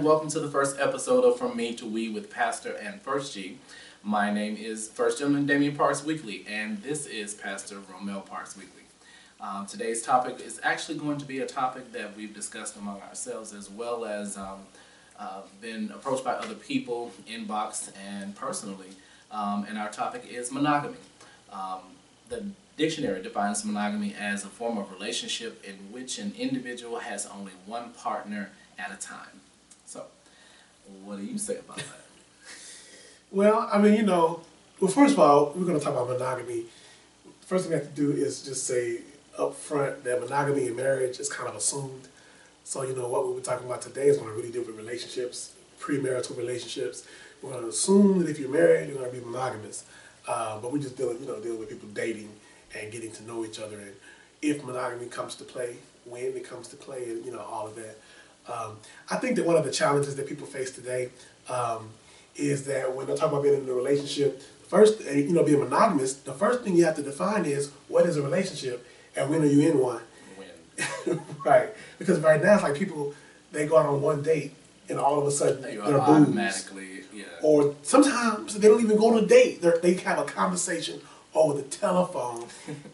welcome to the first episode of From Me to We with Pastor and First G. My name is First Gentleman Damion Parks Weekly, and this is Pastor Romell Parks Weekly. Today's topic is actually going to be a topic that we've discussed among ourselves, as well as been approached by other people, inbox and personally, and our topic is monogamy. The dictionary defines monogamy as a form of relationship in which an individual has only one partner at a time. So, what do you say about that? Well, I mean, first of all, we're going to talk about monogamy. First thing we have to do is just say up front that monogamy in marriage is kind of assumed. So, what we'll be talking about today is going to really deal with relationships, premarital relationships. We're going to assume that if you're married, you're going to be monogamous. But we're just dealing with people dating and getting to know each other, and if monogamy comes to play, when it comes to play, and all of that. I think that one of the challenges that people face today is that when they're talking about being in a relationship, first, being monogamous, the first thing you have to define is what is a relationship and when are you in one? When? Right. Because right now it's like people, they go out on one date and all of a sudden they're automatically, yeah. Or sometimes they don't even go on a date. They have a conversation over the telephone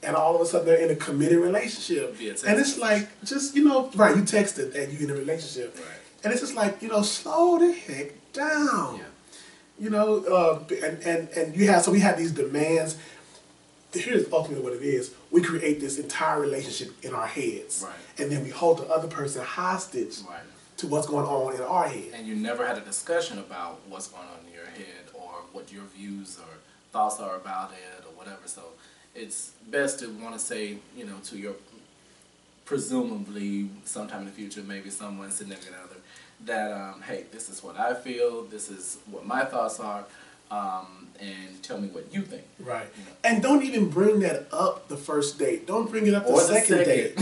and all of a sudden they're in a committed relationship. And it's like, just, right, you texted and you're in a relationship. Right. And it's just like, slow the heck down. Yeah. And we have these demands. Here's ultimately what it is. We create this entire relationship in our heads. Right. And then we hold the other person hostage to what's going on in our head. And you never had a discussion about what's going on in your head or what your views or thoughts are about it or whatever. So it's best to want to say, to your presumably sometime in the future, maybe someone significant other, that, hey, this is what I feel, this is what my thoughts are, and tell me what you think. Right. And don't even bring that up the first date. Don't bring it up the second date.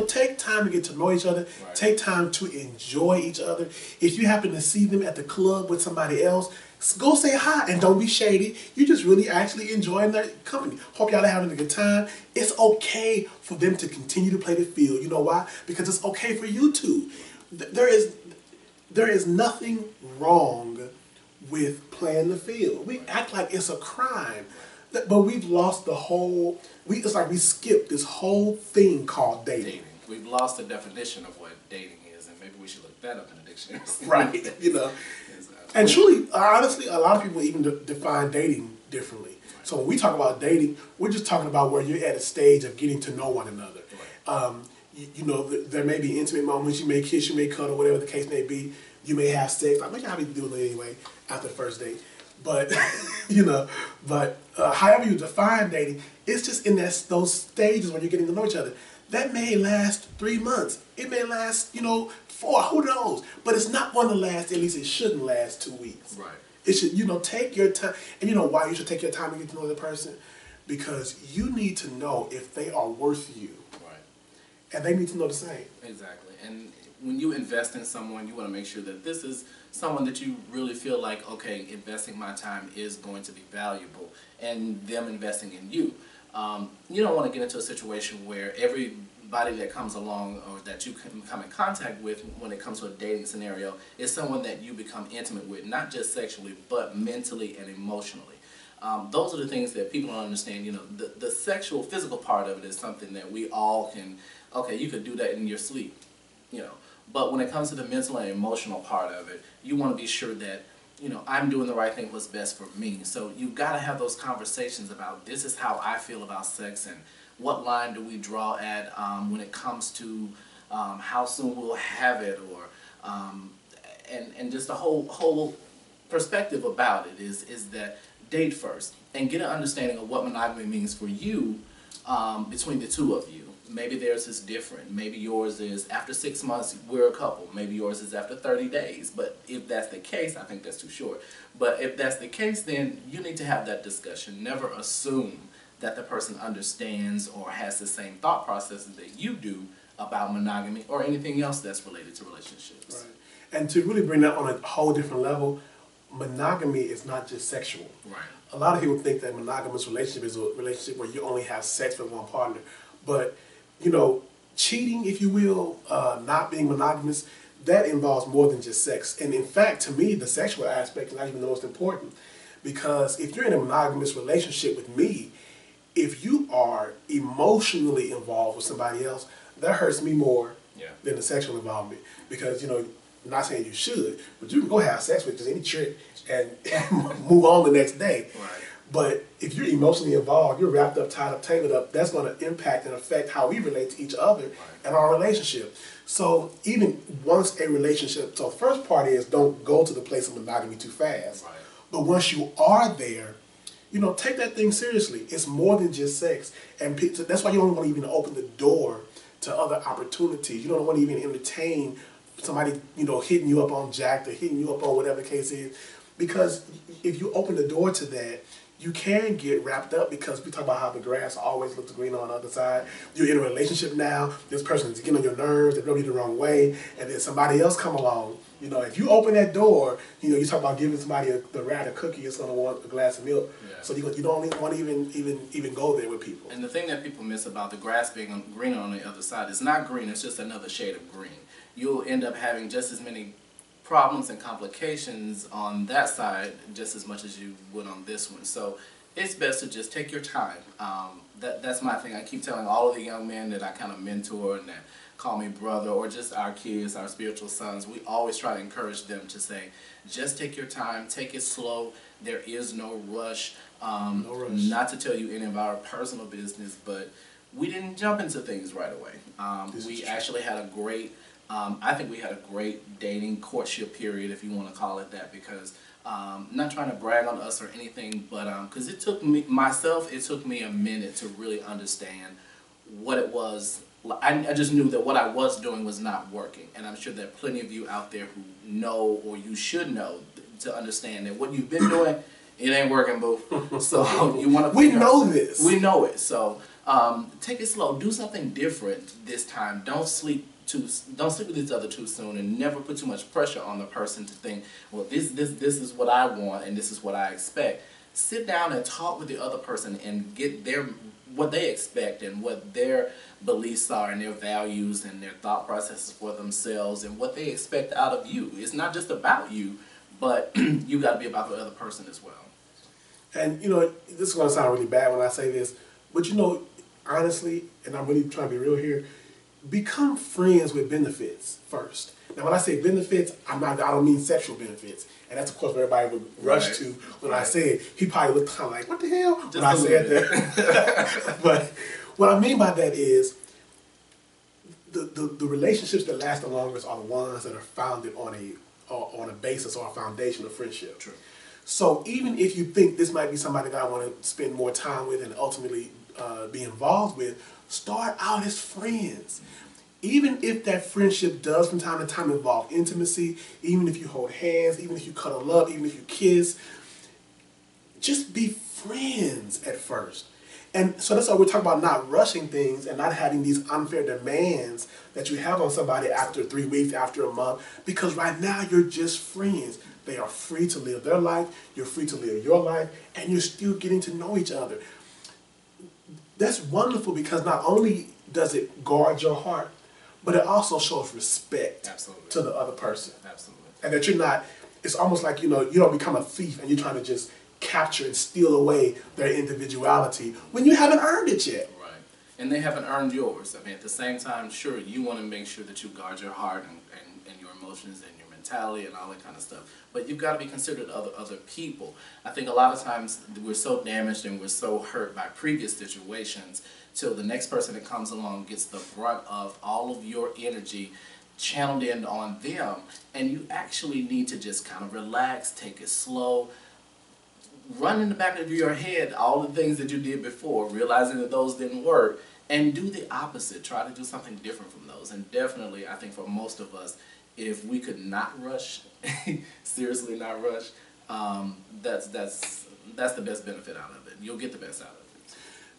Take time to get to know each other. Right. Take time to enjoy each other. If you happen to see them at the club with somebody else, go say hi and don't be shady. You just really actually enjoying their company. Hope y'all are having a good time. It's okay for them to continue to play the field. You know why? Because it's okay for you to. There is nothing wrong with playing the field. We act like it's a crime, but we've lost the whole. It's like we skipped this whole thing called dating. We've lost the definition of what dating is, and maybe we should look that up in the dictionary. Right. And truly, honestly, a lot of people even define dating differently. Right. So when we talk about dating, we're just talking about where you're at a stage of getting to know one another. Right. There may be intimate moments. You may kiss, you may cuddle, whatever the case may be. You may have sex. I mean, you do it anyway after the first date. But, however you define dating, it's just in those stages when you're getting to know each other. That may last 3 months. It may last, 4, who knows? But it's not going to last, at least it shouldn't last 2 weeks. Right. It should, take your time. And you know why you should take your time to get to know the person? Because you need to know if they are worth you. Right. And they need to know the same. Exactly. And when you invest in someone, you want to make sure that this is someone that you really feel like, okay, investing my time is going to be valuable, and them investing in you. You don't want to get into a situation where everybody that comes along or that you come in contact with when it comes to a dating scenario is someone that you become intimate with, not just sexually, but mentally and emotionally. Those are the things that people don't understand. The sexual, physical part of it is something that we all can, okay, you could do that in your sleep, But when it comes to the mental and emotional part of it, you want to be sure that, I'm doing the right thing, what's best for me. So you've got to have those conversations about, this is how I feel about sex, and what line do we draw at when it comes to how soon we'll have it, or and just the whole perspective about it is that date first and get an understanding of what monogamy means for you between the two of you. Maybe theirs is different. Maybe yours is after 6 months, we're a couple. Maybe yours is after 30 days. But if that's the case, I think that's too short. But if that's the case, then you need to have that discussion. Never assume that the person understands or has the same thought processes that you do about monogamy or anything else that's related to relationships. Right. And to really bring that on a whole different level, monogamy is not just sexual. Right. A lot of people think that monogamous relationship is a relationship where you only have sex with one partner. But cheating, if you will, not being monogamous, that involves more than just sex. And in fact, to me, the sexual aspect is not even the most important. Because if you're in a monogamous relationship with me, if you are emotionally involved with somebody else, that hurts me more than the sexual involvement. Because, I'm not saying you should, but you can go have sex with just any chick and move on the next day. Right. But if you're emotionally involved, you're wrapped up, tied up, tangled up, that's going to impact and affect how we relate to each other and our relationship. So even once a relationship, so the first part is don't go to the place of monogamy too fast. Right. But once you are there, take that thing seriously. It's more than just sex. And that's why you don't want to even open the door to other opportunities. You don't want to even entertain somebody, hitting you up on Jack or hitting you up on whatever the case is. Because if you open the door to that, you can get wrapped up, because we talk about how the grass always looks greener on the other side. You're in a relationship now, this person is getting on your nerves, they rub you the wrong way, and then somebody else come along. If you open that door, you talk about giving somebody the rat a cookie, it's going to want a glass of milk. Yeah. So you don't even want to even go there with people. And the thing that people miss about the grass being greener on the other side, it's not green, it's just another shade of green. You'll end up having just as many problems and complications on that side just as much as you would on this one. So it's best to just take your time. That's my thing. I keep telling all of the young men that I kind of mentor and that call me brother, or just our kids, our spiritual sons, we always try to encourage them to say, just take your time, take it slow. There is no rush. No rush. Not to tell you any of our personal business, but we didn't jump into things right away. We actually had a great I think we had a great dating courtship period, if you want to call it that, because not trying to brag on us or anything, but because it took me a minute to really understand what it was. I just knew that what I was doing was not working, and I'm sure there are plenty of you out there who know, or you should know, to understand that what you've been doing, it ain't working, boo. So you want to. We know this. We know it. So take it slow. Do something different this time. Don't sleep with each other too soon, and never put too much pressure on the person to think, well, this is what I want and this is what I expect. Sit down and talk with the other person and get what they expect and what their beliefs are and their values and their thought processes for themselves and what they expect out of you. It's not just about you, but you got to be about the other person as well. And this is going to sound really bad when I say this, but honestly, and I'm really trying to be real here, become friends with benefits first. Now, when I say benefits, I don't mean sexual benefits. And that's, of course, what everybody would rush to when I say it. He probably looked kind of like, what the hell? Just when I said that. But what I mean by that is the relationships that last the longest are the ones that are founded on a basis or a foundation of friendship. True. So even if you think this might be somebody that I want to spend more time with and ultimately be involved with, start out as friends. Even if that friendship does from time to time involve intimacy, even if you hold hands, even if you cuddle up, even if you kiss, just be friends at first. And so that's why we're talking about not rushing things and not having these unfair demands that you have on somebody after 3 weeks, after a month, because right now you're just friends. They are free to live their life, you're free to live your life, and you're still getting to know each other. That's wonderful, because not only does it guard your heart, but it also shows respect to the other person. Absolutely. And that you're not, it's almost like, you don't become a thief and you're trying to just capture and steal away their individuality when you haven't earned it yet. Right. And they haven't earned yours. I mean, at the same time, sure, you want to make sure that you guard your heart and your emotions and your mentality and all that kind of stuff. But you've got to be considerate of other people. I think a lot of times we're so damaged and we're so hurt by previous situations till the next person that comes along gets the brunt of all of your energy channeled in on them. And you actually need to just kind of relax, take it slow, run in the back of your head all the things that you did before, realizing that those didn't work, and do the opposite. Try to do something different from those. And definitely, I think for most of us, if we could not rush, seriously not rush, that's the best benefit out of it. You'll get the best out of it.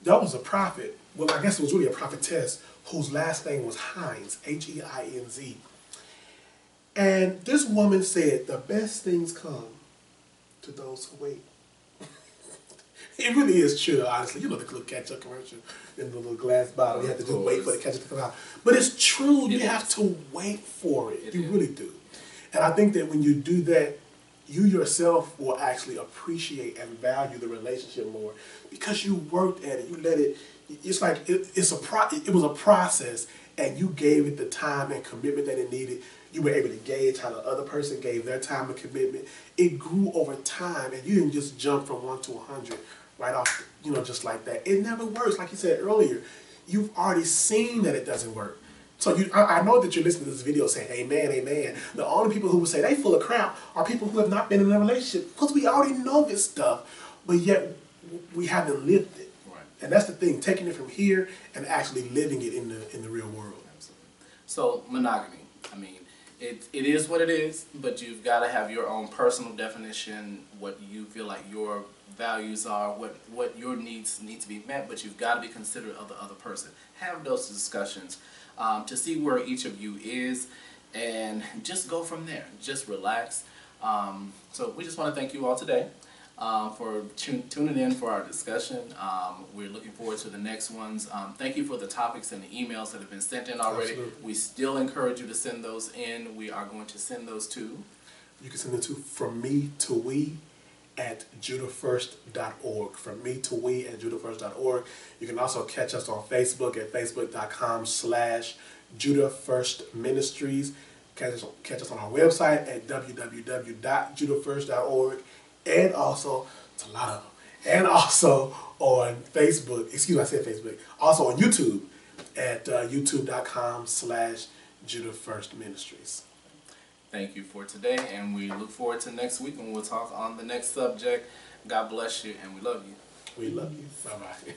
There was a prophet, well, I guess it was really a prophetess, whose last name was Hines, H-E-I-N-Z. And this woman said, the best things come to those who wait. It really is true, honestly. You know the little ketchup commercial in the little glass bottle. You have to just wait for the ketchup to come out. But it's true. You have to wait for it. You really do. And I think that when you do that, you yourself will actually appreciate and value the relationship more because you worked at it. You let it. It's like it was a process, and you gave it the time and commitment that it needed. You were able to gauge how the other person gave their time and commitment. It grew over time, and you didn't just jump from 1 to 100 right off, just like that. It never works. Like you said earlier, you've already seen that it doesn't work. So I know that you're listening to this video saying, amen, amen. The only people who will say they full of crap are people who have not been in a relationship because we already know this stuff, but yet we haven't lived it. Right. And that's the thing, taking it from here and actually living it in the real world. Absolutely. So monogamy, I mean, it is what it is, but you've got to have your own personal definition, what you feel like your values are, what your needs need to be met, but you've got to be considerate of the other person. Have those discussions to see where each of you is, and just go from there. Just relax. So we just want to thank you all today for tuning in for our discussion. We're looking forward to the next ones. Thank you for the topics and the emails that have been sent in already. Absolutely. We still encourage you to send those in. We are going to send those to. You can send it to from me to we at judahfirst.org. From me to we at judahfirst.org. You can also catch us on Facebook at facebook.com/JudahFirstMinistries. Catch us on our website at www.judahfirst.org. And also, it's a lot of them. And also on Facebook, excuse me, I said Facebook. Also on YouTube at youtube.com/JudahFirstMinistries. Thank you for today, and we look forward to next week when we'll talk on the next subject. God bless you, and we love you. We love you. Bye-bye.